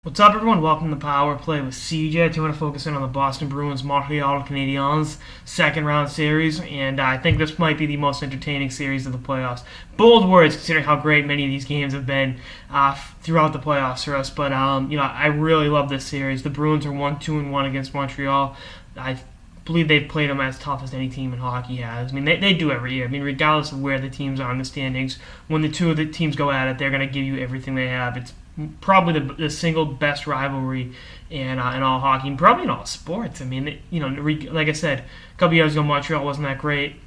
What's up, everyone? Welcome to Power Play with CJ. I want to focus in on the Boston Bruins Montreal Canadiens second round series, and I think this might be the most entertaining series of the playoffs. Bold words, considering how great many of these games have been throughout the playoffs for us. But I really love this series. The Bruins are 1-2-1 against Montreal. I believe they've played them as tough as any team in hockey has. I mean, they do every year. I mean, regardless of where the teams are in the standings, when the two of the teams go at it, they're going to give you everything they have. It's probably the single best rivalry in all hockey, and probably in all sports. I mean, like I said, a couple years ago, Montreal wasn't that great.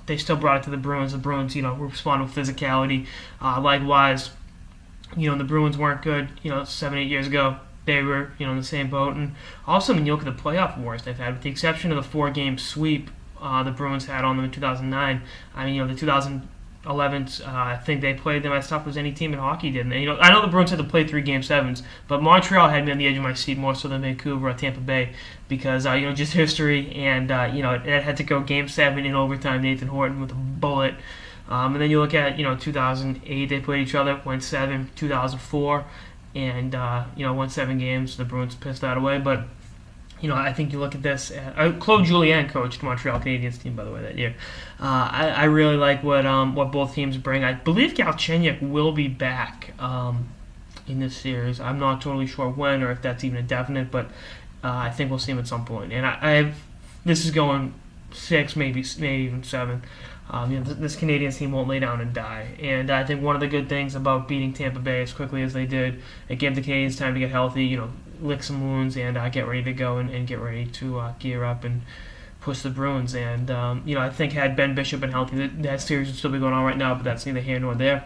They still brought it to the Bruins. The Bruins, responded with physicality. Likewise, the Bruins weren't good, 7-8 years ago. They were, in the same boat. And also, when you look at the playoff wars they've had, with the exception of the 4-game sweep the Bruins had on them in 2009. I mean, the 2011, I think they played them as tough as any team in hockey did. And, I know the Bruins had to play 3 Game 7s, but Montreal had me on the edge of my seat more so than Vancouver or Tampa Bay because, just history. And, it had to go Game 7 in overtime, Nathan Horton with a bullet. And then you look at, 2008, they played each other, went 7, 2004. And, won 7 games. The Bruins pissed that away. But, I think you look at this. Claude Julien coached the Montreal Canadiens team, by the way, that year. I really like what both teams bring. I believe Galchenyuk will be back in this series. I'm not totally sure when or if that's even a definite, but I think we'll see him at some point. And this is going 6, maybe even 7. This Canadiens team won't lay down and die. And I think one of the good things about beating Tampa Bay as quickly as they did, it gave the Canadiens time to get healthy, lick some wounds, and get ready to go and get ready to gear up and push the Bruins. And, I think had Ben Bishop been healthy, that series would still be going on right now, but that's neither here nor there.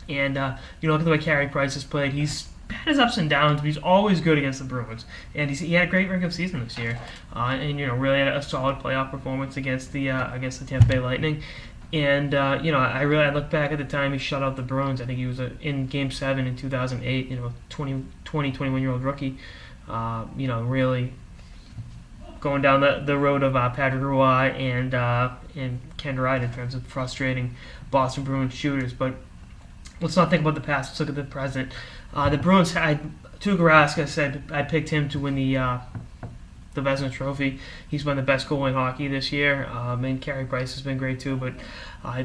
And, look at the way Carey Price has played. He's had his ups and downs, but he's always good against the Bruins. And he had a great regular season this year. And really had a solid playoff performance against the Tampa Bay Lightning. And, I look back at the time he shut out the Bruins. I think he was in Game 7 in 2008, 21-year-old rookie. Really going down the road of Patrick Roy and Ken Wright in terms of frustrating Boston Bruins shooters. But let's not think about the past. Let's look at the present. The Bruins had Tuukka Rask. Said I picked him to win the Vezina Trophy. He's been the best goalie in hockey this year. And Carey Price has been great too. But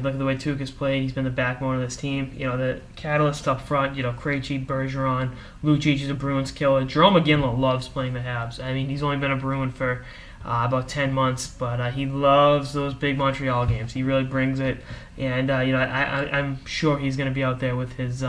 look at the way Tuukka's played. He's been the backbone of this team. The catalyst up front. Krejci, Bergeron, Lucic is a Bruins killer. Jerome McGinley loves playing the Habs. I mean, he's only been a Bruin for about 10 months, but he loves those big Montreal games. He really brings it, and I'm sure he's going to be out there with his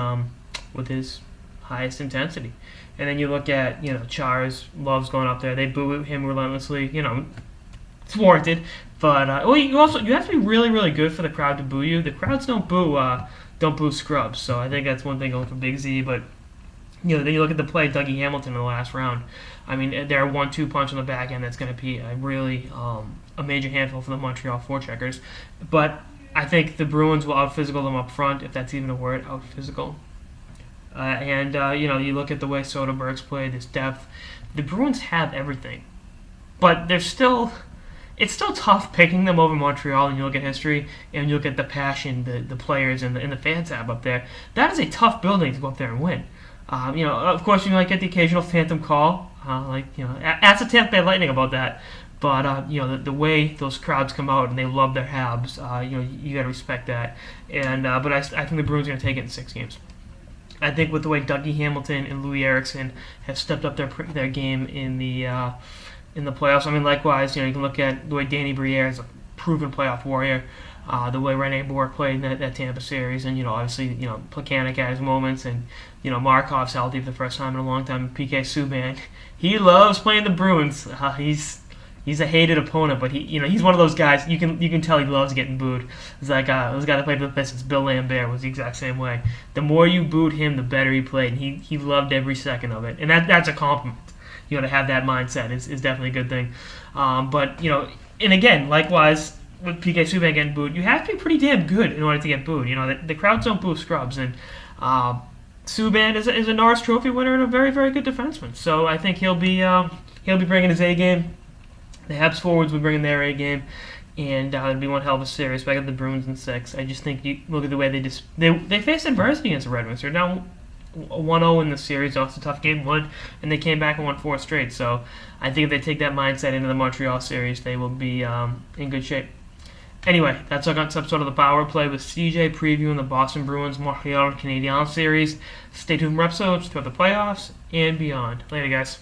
highest intensity. And then you look at Chars loves going up there. They boo him relentlessly. It's warranted, but you have to be really really good for the crowd to boo you. The crowds don't boo scrubs, so I think that's one thing going for Big Z, but. Then you look at the play of Dougie Hamilton in the last round. I mean, they're a 1-2 punch on the back end that's going to be a really a major handful for the Montreal forecheckers. But I think the Bruins will out-physical them up front, if that's even a word, out-physical. You look at the way Soderberg's played, this depth. The Bruins have everything. But it's still tough picking them over Montreal, and you look at history, and you look at the passion the players and the fans have up there. That is a tough building to go up there and win. Of course, you might get the occasional phantom call, ask the Tampa Bay Lightning about that. But the way those crowds come out and they love their Habs, you got to respect that. And but I think the Bruins are going to take it in 6 games. I think with the way Dougie Hamilton and Louis Eriksson have stepped up their game in the playoffs. I mean, likewise, you can look at the way Danny Briere is a proven playoff warrior. The way Rene Bourque played in that Tampa series, and obviously Plekanec had his moments, and Markov's healthy for the first time in a long time. PK Subban, he loves playing the Bruins. He's a hated opponent, but he's one of those guys you can tell he loves getting booed. It's like this guy that played for the Pistons, Bill Lambert, was the exact same way. The more you booed him, the better he played, and he loved every second of it, and that's a compliment. To have that mindset is definitely a good thing. And again, likewise. With PK Subban getting booed, you have to be pretty damn good in order to get booed. The crowds don't boo scrubs, and Subban is a Norris Trophy winner and a very, very good defenseman. So I think he'll be bringing his A game. The Habs forwards will be bringing their A game, and it'll be one hell of a series. Back at the Bruins in 6. I just think you look at the way they faced adversity against the Red Wings. They're now 1-0 in the series. That was a tough game one, and they came back and won 4 straight. So I think if they take that mindset into the Montreal series, they will be in good shape. Anyway, that's our next episode of the Power Play with CJ previewing the Boston Bruins Montreal Canadiens series. Stay tuned for episodes throughout the playoffs and beyond. Later, guys.